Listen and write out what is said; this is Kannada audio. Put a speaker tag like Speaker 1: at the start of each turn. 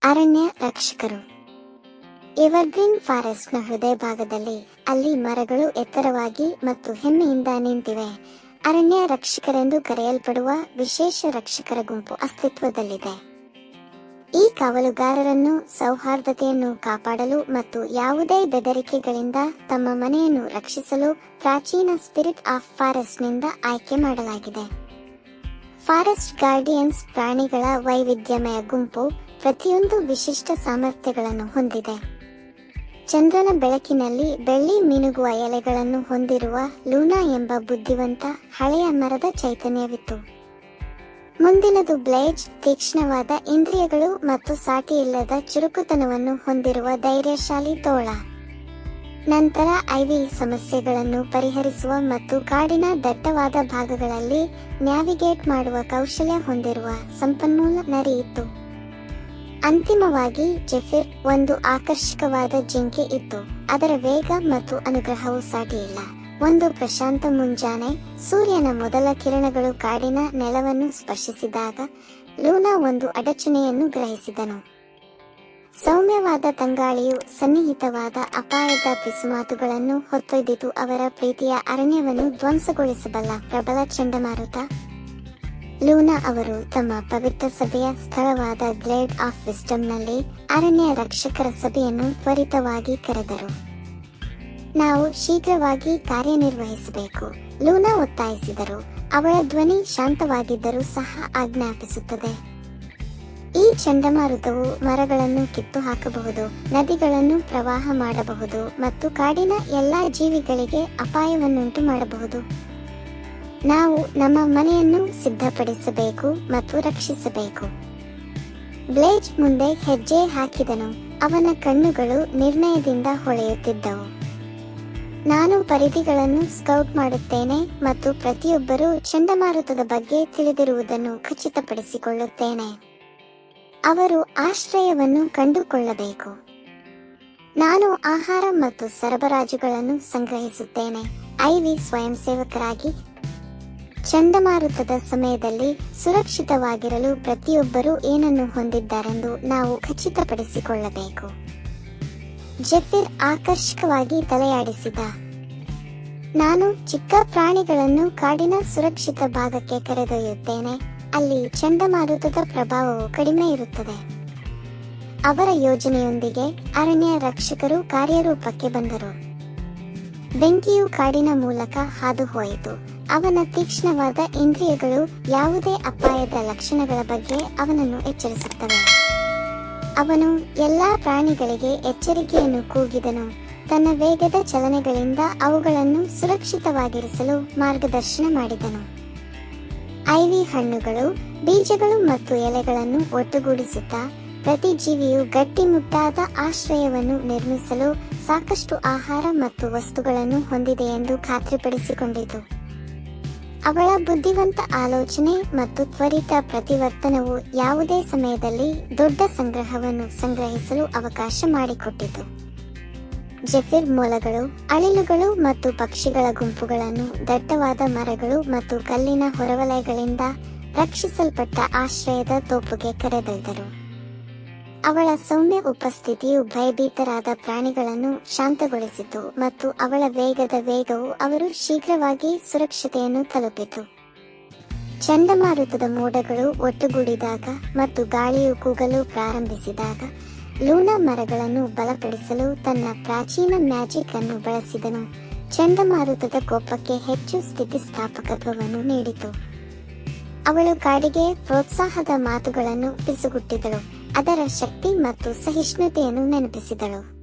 Speaker 1: ಅರಣ್ಯ ರಕ್ಷಕರು. ಎವರ್ಗ್ರೀನ್ ಫಾರೆಸ್ಟ್ನ ಹೃದಯ ಭಾಗದಲ್ಲಿ, ಅಲ್ಲಿ ಮರಗಳು ಎತ್ತರವಾಗಿ ಮತ್ತು ಹೆಮ್ಮೆಯಿಂದ ನಿಂತಿವೆ, ಅರಣ್ಯ ರಕ್ಷಕರೆಂದು ಕರೆಯಲ್ಪಡುವ ವಿಶೇಷ ರಕ್ಷಕರ ಗುಂಪು ಅಸ್ತಿತ್ವದಲ್ಲಿದೆ. ಈ ಕಾವಲುಗಾರರನ್ನು ಸೌಹಾರ್ದತೆಯನ್ನು ಕಾಪಾಡಲು ಮತ್ತು ಯಾವುದೇ ಬೆದರಿಕೆಗಳಿಂದ ತಮ್ಮ ಮನೆಯನ್ನು ರಕ್ಷಿಸಲು ಪ್ರಾಚೀನ ಸ್ಪಿರಿಟ್ ಆಫ್ ಫಾರೆಸ್ಟ್ನಿಂದ ಆಯ್ಕೆ ಮಾಡಲಾಗಿದೆ. ಫಾರೆಸ್ಟ್ ಗಾರ್ಡಿಯನ್ಸ್ ಪ್ರಾಣಿಗಳ ವೈವಿಧ್ಯಮಯ ಗುಂಪು ಪ್ರತಿಯೊಂದು ವಿಶಿಷ್ಟ ಸಾಮರ್ಥ್ಯಗಳನ್ನು ಹೊಂದಿದೆ. ಚಂದ್ರನ ಬೆಳಕಿನಲ್ಲಿ ಬೆಳ್ಳಿ ಮಿನುಗುವ ಎಲೆಗಳನ್ನು ಹೊಂದಿರುವ ಲೂನಾ ಎಂಬ ಬುದ್ಧಿವಂತ ಹಳೆಯ ಮರದ ಚೈತನ್ಯವಿತ್ತು. ಮುಂದಿನದು ಬ್ಲೇಜ್, ತೀಕ್ಷ್ಣವಾದ ಇಂದ್ರಿಯಗಳು ಮತ್ತು ಸಾಟಿಯಿಲ್ಲದ ಚುರುಕುತನವನ್ನು ಹೊಂದಿರುವ ಧೈರ್ಯಶಾಲಿ ತೋಳ. ನಂತರ ಐವಿ, ಸಮಸ್ಯೆಗಳನ್ನು ಪರಿಹರಿಸುವ ಮತ್ತು ಕಾಡಿನ ದಟ್ಟವಾದ ಭಾಗಗಳಲ್ಲಿ ನ್ಯಾವಿಗೇಟ್ ಮಾಡುವ ಕೌಶಲ್ಯ ಹೊಂದಿರುವ ಸಂಪನ್ಮೂಲ ನರಿ ಇತ್ತು. ಅಂತಿಮವಾಗಿ ಜೆಫಿರ್, ಒಂದು ಆಕರ್ಷಕವಾದ ಜಿಂಕೆ ಇತ್ತು. ಅದರ ವೇಗ ಮತ್ತು ಅನುಗ್ರಹವು ಸಾಟಿಯಿಲ್ಲ. ಒಂದು ಪ್ರಶಾಂತ ಮುಂಜಾನೆ, ಸೂರ್ಯನ ಮೊದಲ ಕಿರಣಗಳು ಕಾಡಿನ ನೆಲವನ್ನು ಸ್ಪರ್ಶಿಸಿದಾಗ ಲೂನಾ ಒಂದು ಅಡಚಣೆಯನ್ನು ಗ್ರಹಿಸಿದನು. ಸೌಮ್ಯವಾದ ತಂಗಾಳಿಯು ಸನ್ನಿಹಿತವಾದ ಅಪಾಯದ ಪಿಸುಮಾತುಗಳನ್ನು ಹೊತ್ತೊಯ್ದಿತು. ಅವರ ಪ್ರೀತಿಯ ಅರಣ್ಯವನ್ನು ಧ್ವಂಸಗೊಳಿಸಬಲ್ಲ ಪ್ರಬಲ ಚಂಡಮಾರುತ. ಲೂನಾ ಅವರು ತಮ್ಮ ಪವಿತ್ರ ಸಭೆಯ ಸ್ಥಳವಾದ ಗ್ಲೇಡ್ ಆಫ್ ವಿಸ್ಡಮ್ನಲ್ಲಿ ಅರಣ್ಯ ರಕ್ಷಕರ ಸಭೆಯನ್ನು ತ್ವರಿತವಾಗಿ ಕರೆದರು. ನಾವು ಶೀಘ್ರವಾಗಿ ಕಾರ್ಯನಿರ್ವಹಿಸಬೇಕು, ಲೂನಾ ಒತ್ತಾಯಿಸಿದರು. ಅವಳ ಧ್ವನಿ ಶಾಂತವಾಗಿದ್ದರೂ ಸಹ ಆಜ್ಞಾಪಿಸುತ್ತದೆ. ಈ ಚಂಡಮಾರುತವು ಮರಗಳನ್ನು ಕಿತ್ತು ಹಾಕಬಹುದು, ನದಿಗಳನ್ನು ಪ್ರವಾಹ ಮಾಡಬಹುದು ಮತ್ತು ಕಾಡಿನ ಎಲ್ಲಾ ಜೀವಿಗಳಿಗೆ ಅಪಾಯವನ್ನುಂಟು ಮಾಡಬಹುದು. ನಾವು ನಮ್ಮ ಮನೆಯನ್ನು ಸಿದ್ಧಪಡಿಸಬೇಕು ಮತ್ತು ರಕ್ಷಿಸಬೇಕು. ಬ್ಲೇಜ್ ಮುಂದೆ ಹೆಜ್ಜೆ ಹಾಕಿದನು. ಅವನ ಕಣ್ಣುಗಳು ನಿರ್ಣಯದಿಂದ ಹೊಳೆಯುತ್ತಿದ್ದವು. ನಾನು ಪರಿಧಿಗಳನ್ನು ಸ್ಕೌಟ್ ಮಾಡುತ್ತೇನೆ ಮತ್ತು ಪ್ರತಿಯೊಬ್ಬರೂ ಚಂಡಮಾರುತದ ಬಗ್ಗೆ ತಿಳಿದಿರುವುದನ್ನು ಖಚಿತಪಡಿಸಿಕೊಳ್ಳುತ್ತೇನೆ. ಅವರು ಆಶ್ರಯವನ್ನು ಕಂಡುಕೊಳ್ಳಬೇಕು. ನಾನು ಆಹಾರ ಮತ್ತು ಸರಬರಾಜುಗಳನ್ನು ಸಂಗ್ರಹಿಸುತ್ತೇನೆ. ಐವಿ ಸ್ವಯಂ ಸೇವಕರಾಗಿ ಚಂಡಮಾರುತದ ಸಮಯದಲ್ಲಿ ಸುರಕ್ಷಿತವಾಗಿರಲು ಪ್ರತಿಯೊಬ್ಬರೂ ಏನನ್ನು ಹೊಂದಿದ್ದಾರೆಂದು ನಾವು ಖಚಿತಪಡಿಸಿಕೊಳ್ಳಬೇಕು. ಜೆಫಿರ್ ಆಕರ್ಷಕವಾಗಿ ತಲೆಯಾಡಿಸಿದ. ನಾನು ಚಿಕ್ಕ ಪ್ರಾಣಿಗಳನ್ನು ಕಾಡಿನ ಸುರಕ್ಷಿತ ಭಾಗಕ್ಕೆ ಕರೆದೊಯ್ಯುತ್ತೇನೆ. ಅಲ್ಲಿ ಚಂಡಮಾರುತದ ಪ್ರಭಾವವು ಕಡಿಮೆ ಇರುತ್ತದೆ. ಅವರ ಯೋಜನೆಯೊಂದಿಗೆ ಅರಣ್ಯ ರಕ್ಷಕರು ಕಾರ್ಯರೂಪಕ್ಕೆ ಬಂದರು. ಬೆಂಕಿಯು ಕಾಡಿನ ಮೂಲಕ ಹಾದು ಹೋಯಿತು. ಅವನ ತೀಕ್ಷ್ಣವಾದ ಇಂದ್ರಿಯಗಳು ಯಾವುದೇ ಅಪಾಯದ ಲಕ್ಷಣಗಳ ಬಗ್ಗೆ ಅವನನ್ನು ಎಚ್ಚರಿಸುತ್ತವೆ. ಅವನು ಎಲ್ಲಾ ಪ್ರಾಣಿಗಳಿಗೆ ಎಚ್ಚರಿಕೆಯನ್ನು ಕೂಗಿದನು, ತನ್ನ ವೇಗದ ಚಲನೆಗಳಿಂದ ಅವುಗಳನ್ನು ಸುರಕ್ಷಿತವಾಗಿರಿಸಲು ಮಾರ್ಗದರ್ಶನ ಮಾಡಿದನು. ಐವಿ ಹಣ್ಣುಗಳು, ಬೀಜಗಳು ಮತ್ತು ಎಲೆಗಳನ್ನು ಒಟ್ಟುಗೂಡಿಸುತ್ತಾ ಪ್ರತಿ ಜೀವಿಯು ಗಟ್ಟಿಮುಟ್ಟಾದ ಆಶ್ರಯವನ್ನು ನಿರ್ಮಿಸಲು ಸಾಕಷ್ಟು ಆಹಾರ ಮತ್ತು ವಸ್ತುಗಳನ್ನು ಹೊಂದಿದೆಯೆಂದು ಖಾತ್ರಿಪಡಿಸಿಕೊಂಡಿತು. ಅವಳ ಬುದ್ಧಿವಂತ ಆಲೋಚನೆ ಮತ್ತು ತ್ವರಿತ ಪ್ರತಿವರ್ತನವು ಯಾವುದೇ ಸಮಯದಲ್ಲಿ ದೊಡ್ಡ ಸಂಗ್ರಹವನ್ನು ಸಂಗ್ರಹಿಸಲು ಅವಕಾಶ ಮಾಡಿಕೊಟ್ಟಿತು. ಜೆಫಿರ್ ಮೊಲಗಳು, ಅಳಿಲುಗಳು ಮತ್ತು ಪಕ್ಷಿಗಳ ಗುಂಪುಗಳನ್ನು ದಟ್ಟವಾದ ಮರಗಳು ಮತ್ತು ಕಲ್ಲಿನ ಹೊರವಲಯಗಳಿಂದ ರಕ್ಷಿಸಲ್ಪಟ್ಟ ಆಶ್ರಯದ ತೋಪುಗೆ ಕರೆದೊಯ್ದರು. ಅವಳ ಸೌಮ್ಯ ಉಪಸ್ಥಿತಿಯು ಭಯಭೀತರಾದ ಪ್ರಾಣಿಗಳನ್ನು ಶಾಂತಗೊಳಿಸಿತು ಮತ್ತು ಅವಳ ವೇಗದ ವೇಗವು ಅವರು ಶೀಘ್ರವಾಗಿ ಸುರಕ್ಷತೆಯನ್ನು ತಲುಪಿತು. ಚಂಡಮಾರುತದ ಮೋಡಗಳು ಒಟ್ಟುಗೂಡಿದಾಗ ಮತ್ತು ಗಾಳಿಯು ಕೂಗಲು ಪ್ರಾರಂಭಿಸಿದಾಗ ಲೂನಾ ಮರಗಳನ್ನು ಬಲಪಡಿಸಲು ತನ್ನ ಪ್ರಾಚೀನ ಮ್ಯಾಜಿಕ್ ಅನ್ನು ಬಳಸಿದನು. ಚಂಡಮಾರುತದ ಕೋಪಕ್ಕೆ ಹೆಚ್ಚು ಸ್ಥಿತಿಸ್ಥಾಪಕತ್ವವನ್ನು ನೀಡಿತು. ಅವಳು ಕಾಡಿಗೆ ಪ್ರೋತ್ಸಾಹದ ಮಾತುಗಳನ್ನು ಪಿಸುಗುಟ್ಟಿದಳು, ಅದರ ಶಕ್ತಿ ಮತ್ತು ಸಹಿಷ್ಣುತೆಯನ್ನು ನೆನಪಿಸಿದಳು.